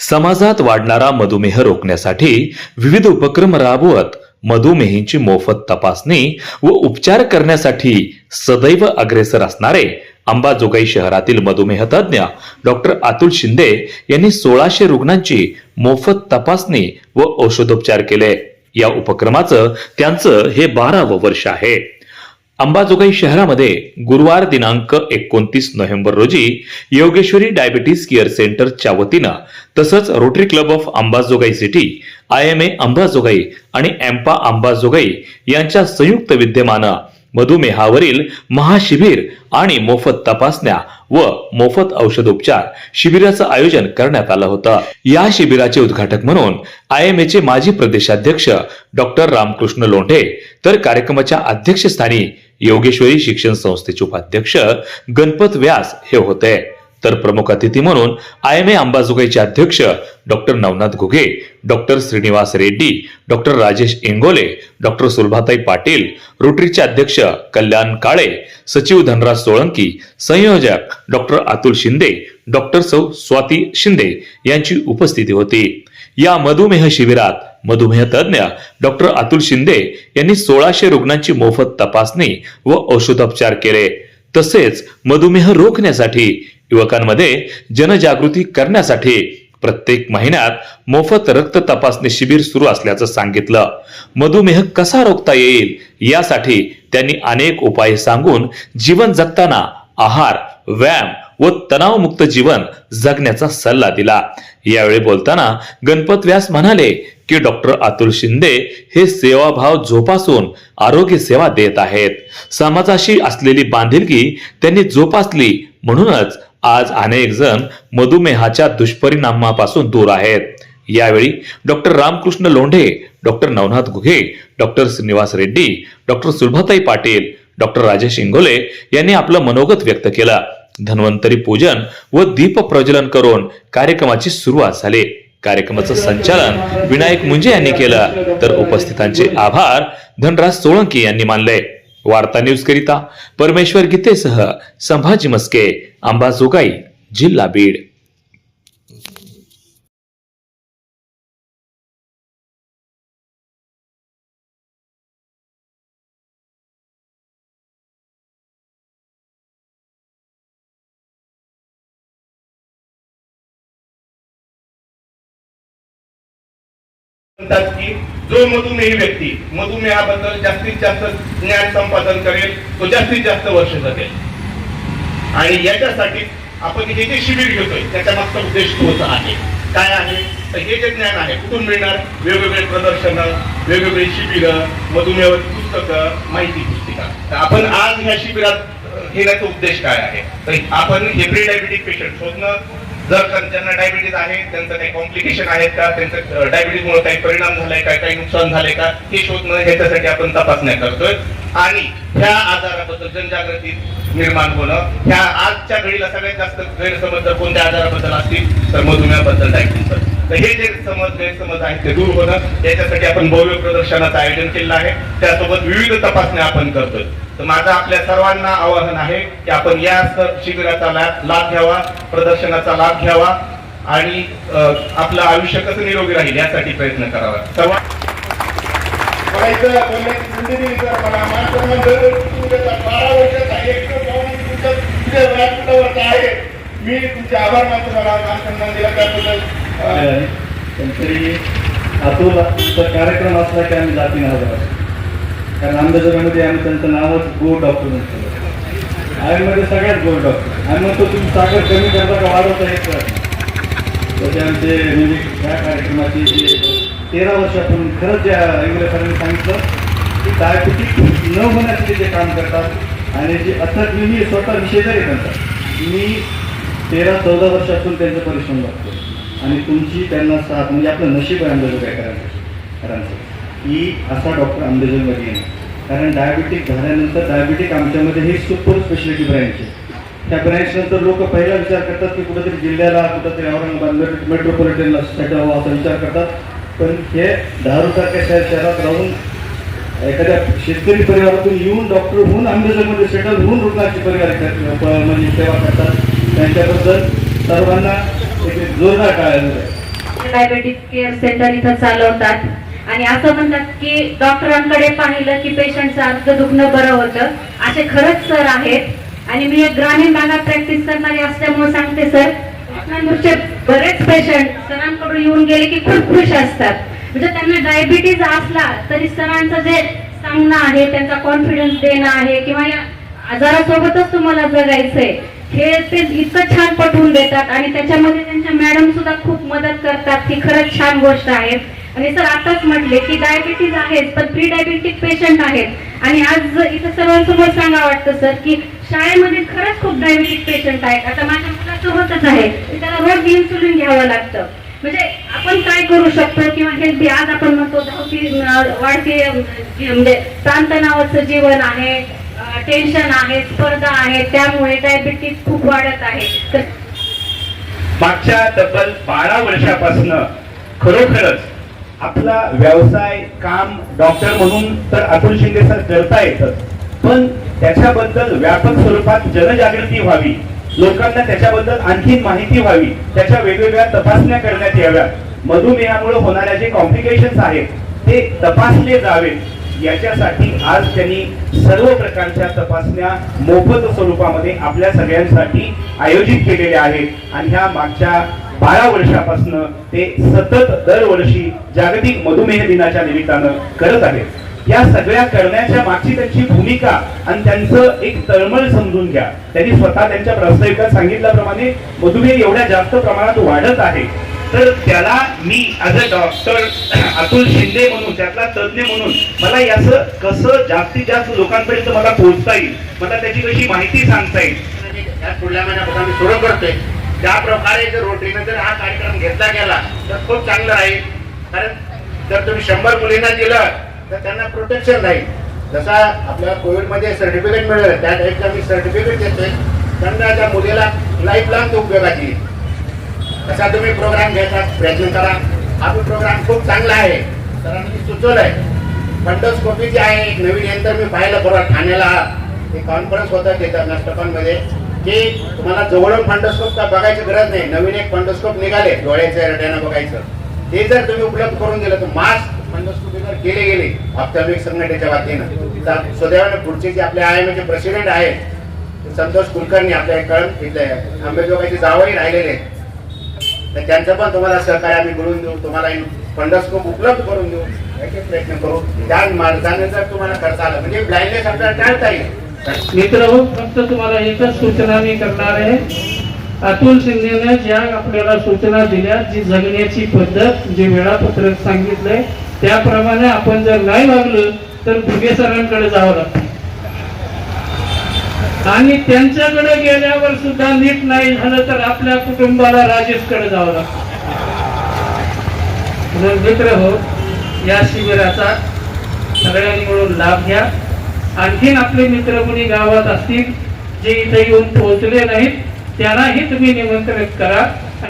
समाजात वाढणारा मधुमेह रोखण्यासाठी विविध उपक्रम राबवत मधुमेहींची मोफत तपासणी व उपचार करण्यासाठी सदैव अग्रेसर असणारे अंबाजोगाई शहरातील मधुमेह तज्ञ डॉक्टर अतुल शिंदे यांनी 1600 रुग्णांची मोफत तपासणी व औषधोपचार केले। या उपक्रमाचं त्यांचं हे 12वे वर्ष आहे। अंबाजोगाई शहरामध्ये गुरुवार दिनांक 29 नोव्हेंबर रोजी योगेश्वरी डायबिटीज केअर सेंटरच्या वतीनं तसंच rotary club of Ambajogai city, IMA Ambajogai आणि एम्पा अंबाजोगाई यांच्या संयुक्त विद्यमानं मधुमेहावरील महाशिबिर आणि मोफत तपासण्या व मोफत औषधोपचार शिबिराचं आयोजन करण्यात आलं होतं। या शिबिराचे उद्घाटक म्हणून IMA चे माजी प्रदेशाध्यक्ष डॉक्टर रामकृष्ण लोंढे, तर कार्यक्रमाच्या अध्यक्षस्थानी योगेश्वरी शिक्षण संस्थेचे उपाध्यक्ष गणपत व्यास हे होते। तर प्रमुख अतिथी म्हणून IMA अंबाजोगाईचे अध्यक्ष doctor Navnath Ghuge, doctor Shrinivas Reddy, doctor Rajesh Ingole, doctor सुलभाताई पाटील, रोटरीचे अध्यक्ष कल्याण काळे, सचिव धनराज सोळंकी, संयोजक डॉक्टर अतुल शिंदे, डॉक्टर सौ स्वाती शिंदे यांची उपस्थिती होती। या मधुमेह शिबिरात मधुमेह तज्ञ डॉक्टर अतुल शिंदे यांनी 1600 रुग्णांची मोफत तपासणी व औषधोपचार केले। तसेच मधुमेह रोखण्यासाठी युवकांमध्ये जनजागृती करण्यासाठी प्रत्येक महिन्यात मोफत रक्त तपासणी शिबिर सुरू असल्याचं सांगितलं। मधुमेह कसा रोखता येईल यासाठी त्यांनी अनेक उपाय सांगून जीवन जगताना आहार, व्यायाम व तणावमुक्त जीवन जगण्याचा सल्ला दिला। यावेळी बोलताना गणपत व्यास म्हणाले की डॉक्टर अतुल शिंदे हे सेवाभाव जोपासून आरोग्य सेवा देत आहेत। समाजाशी असलेली बांधिलकी त्यांनी जोपासली, म्हणूनच आज अनेक जण मधुमेहाच्या दुष्परिणामापासून दूर आहेत। यावेळी doctor Ramkrishna Londhe, doctor Navnath Ghuge, doctor Shrinivas Reddy, doctor सुलभाताई पाटील, डॉक्टर राजेश इंगोले यांनी आपलं मनोगत व्यक्त केलं। धन्वंतरी पूजन व दीप प्रज्वलन करून कार्यक्रमाची सुरुवात झाली। कार्यक्रमाचं संचालन विनायक मुंजे यांनी केलं, तर उपस्थितांचे आभार धनराज सोळंकी यांनी मानले। वार्ता न्यूज करिता परमेश्वर गीतेसह संभाजी मस्के, अंबाजोगाई, जिल्हा बीड। की जो मधुमेही व्यक्ती मधुमेहाबद्दल जास्तीत जास्त ज्ञान संपादन करेल तो जास्तीत जास्त वर्ष जगेल। आणि याच्यासाठी आपण हे जे शिबिर घेतोय त्याचा मागचा उद्देश तोच आहे। काय आहे तर हे जे ज्ञान आहे कुठून मिळणार? वेगवेगळे प्रदर्शनं, वेगवेगळे शिबिरं, मधुमेहावर पुस्तकं, माहिती पुस्तिका। तर आपण आज ह्या शिबिरात घेण्याचा उद्देश काय आहे तर आपण हे प्री डायबिटिक पेशंट शोधणं, जर ज्यांना डायबिटीज आहे त्यांचं काही कॉम्प्लिकेशन आहेत का, त्यांचं डायबिटीजमुळे काही परिणाम झालाय का, काही नुकसान झालंय का हे शोधणं, ह्याच्यासाठी आपण तपासण्या करतोय। आणि ह्या आजाराबद्दल जनजागृती निर्माण होणं, ह्या आजच्या घडीला सगळ्यात जास्त गैरसमज जर कोणत्या आजाराबद्दल असतील तर मधुमेहाबद्दल डायबिटीज, तर हे जे गैरसमज आहेत ते दूर होणं, याच्यासाठी आपण भव्य प्रदर्शनाचं आयोजन केलं आहे। त्यासोबत विविध तपासण्या आपण करतोय। तर माझं आपल्या सर्वांना आवाहन आहे की आपण या शिबिराचा लाभ घ्यावा, प्रदर्शनाचा लाभ घ्यावा आणि आपलं आयुष्य कसं निरोगी राहील यासाठी प्रयत्न करावा। मी तुमचे आभार मानतो, मला सन्मान दिला त्याबद्दल। तरी अतुलचा कार्यक्रम असला की आम्ही जाती नाव, कारण अंबाजोगाईमध्ये आम्ही त्यांचं नावच गोड डॉक्टर म्हणतो। आयुर्वेद सगळ्यात गोड डॉक्टर। आम्ही म्हणतो तुम्ही साखर कमी करता का वाढवता येत त्याचे आमचे म्हणजे ह्या कार्यक्रमाची जे 13 वर्षापूर्वी खरंच ज्या इंग्रजांनी सांगितलं की डायबिटीज न होण्यासाठी जे काम करतात आणि जे अथक मी स्वतः विषयदारी करतात। मी 13-14 वर्षापासून त्यांचं परिश्रम बघतो आणि तुमची त्यांना साथ म्हणजे आपलं नशीब आहे अंबाजोगाईकरांचं की असा डॉक्टर अंबाजोगाईमध्ये येईल। कारण डायबिटिक झाल्यानंतर डायबिटिक आमच्यामध्ये हे सुपर स्पेशालिटी ब्रँच आहे। त्या ब्रँच नंतर लोक पहिला विचार करतात की कुठेतरी जिल्ह्याला, कुठेतरी औरंगाबाद मेट्रोपॉलिटनला सेटल व्हावा असा विचार करतात, पण हे धारूरसारख्या शहरात राहून एखाद्या शेतकरी परिवारातून येऊन डॉक्टर होऊन अंबाजोगाईमध्ये सेटल होऊन रुग्णाची म्हणजे सेवा करतात। त्यांच्याबद्दल सर्वांना एक जोरदार टाळ्या. डायबेटिक केअर सेंटर इथं चालवतात आणि असं म्हणतात की डॉक्टरांकडे पाहिलं की पेशंटचं अर्ध दुखणं बरं होतं. असे खरंच सर आहेत आणि मी एक ग्रामीण भागात प्रॅक्टिस करणारी असल्यामुळे सांगते सर, नांदूरचे बरेच पेशंट सरांकडून येऊन गेले की खूप खुश असतात. म्हणजे त्यांना डायबिटीज असला तरी सरांचं जे सांगणं आहे, त्यांचा कॉन्फिडन्स देणं आहे किंवा या आजारासोबतच तुम्हाला जगायचंय हे ते इतकं छान पटवून देतात आणि त्याच्यामध्ये त्यांच्या मॅडम सुद्धा खूप मदत करतात. ही खरंच छान गोष्ट आहे. आणि सर आताच म्हटले की डायबिटीज आहेच पण प्री डायबेटिक पेशंट आहेत आणि आज इथं सर्वांसमोर सांगा वाटतं सर की शाळेमध्ये खरंच खूप डायबेटिक पेशंट आहेत. आता माझ्या मुलाचं होतच आहे, त्याला रोज इन्सुलिन घ्यावं लागतं. म्हणजे आपण काय करू शकतो किंवा हेल्दी, आज आपण म्हणतो धावती वाढती म्हणजे ताणतणावाचं जीवन आहे, टेन्शन आहे, स्पर्धा आहे, त्यामुळे डायबिटीज खूप वाढत आहे. तर मागच्या तब्बल 12 वर्षापासून खरोखरच आपला व्यवसाय काम डॉक्टर म्हणून तर अतुल शिंदे सर करता येतं, पण त्याच्याबद्दल व्यापक स्वरूपात जनजागृती व्हावी, लोकांना त्याच्याबद्दल आणखी माहिती व्हावी, त्याच्या वेगवेगळ्या तपासण्या करण्यात याव्यात, मधुमेहामुळे होणाऱ्या जे कॉम्प्लिकेशन्स आहेत ते तपासले जावेत, याच्यासाठी आज त्यांनी सर्व प्रकारच्या तपासण्या मोफत स्वरूपामध्ये आपल्या सगळ्यांसाठी आयोजित केलेल्या आहेत. आणि ह्या मागच्या 12 वर्षापासून ते सतत दरवर्षी जागतिक मधुमेह दिनाच्या निमित्तानं करत आहेत. या सगळ्या करण्याच्या मागची त्यांची भूमिका आणि त्यांचं एक तळमळ समजून घ्या. त्यांनी स्वतः त्यांच्या प्रास्ताविकात सांगितल्याप्रमाणे मधुमेह एवढ्या जास्त प्रमाणात वाढत आहे, तर त्याला मी as a doctor Atul Shinde म्हणून, त्यातला तज्ज्ञ म्हणून मला याचं कसं जास्तीत जास्त लोकांपर्यंत मला पोहोचता येईल, मला त्याची कशी माहिती सांगता येईल. या पुढल्या महिन्यापासून आम्ही सुरू करतोय. त्या प्रकारे जर रोटीनं जर हा कार्यक्रम घेतला गेला तर खूप चांगलं राहील. कारण जर तुम्ही 100 मुलींना दिलं तर त्यांना प्रोटेक्शन राहील. जसा आपल्याला कोविडमध्ये सर्टिफिकेट मिळालं त्या टाईपचं आम्ही सर्टिफिकेट देतोय, त्यांना त्या मुलीला लाईफ लॉंग उपयोगात येईल. तसा तुम्ही प्रोग्राम घ्यायचा प्रयत्न करा. हा प्रोग्राम खूप चांगला आहे. सरांनी सुचवलंय फंडोस्कोपी जे आहे एक नवीन यंत्र मी पाहिलं परवा ठाण्याला एक कॉन्फरन्स होता तिथं नास्टकॉनमध्ये की तुम्हाला जवळून फंडोस्कोप का बघायची गरज नाही. नवीन एक फंडोस्कोप निघाले डोळ्याचं रेटिना बघायचं, ते जर तुम्ही उपलब्ध करून दिलं तर मास फंडोस्कोपी जर गेले ऑप्थॅल्मिक संघटनेच्या वतीनं सुदैवाने पुढचे जे आपले IIMचे प्रेसिडेंट आहेत संतोष कुलकर्णी आपल्या कळम इथले अंबेजोगाईचे जावई राहिलेले, तर त्यांचं पण तुम्हाला सहकार्य आम्ही मिळवून देऊ, तुम्हाला फंडोस्कोप उपलब्ध करून देऊ याचे प्रयत्न करू. त्या मार्गाने जर तुम्हाला खर्च आला म्हणजे ब्लाइंडनेस आपल्याला टाळता येईल. मित्र हो, फक्त तुम्हाला एकच सूचना मी करणार आहे. अतुल शिंदेने ज्या आपल्याला सूचना दिल्या, जी जगण्याची पद्धत, जे वेळापत्रक सांगितलंय त्याप्रमाणे आपण जर नाही वागलो तर भुगे सरांकडे जावं लागतं आणि त्यांच्याकडे गेल्यावर सुद्धा नीट नाही झालं तर आपल्या कुटुंबाला राजेशकडे जावं लागतं. म्हणून मित्र हो, या शिबिराचा सगळ्यांनी मिळून लाभ घ्या. आणखीन आपले मित्र कोणी गावात असतील जे इथे येऊन पोहोचले नाहीत त्यांनाही तुम्ही निमंत्रित करा.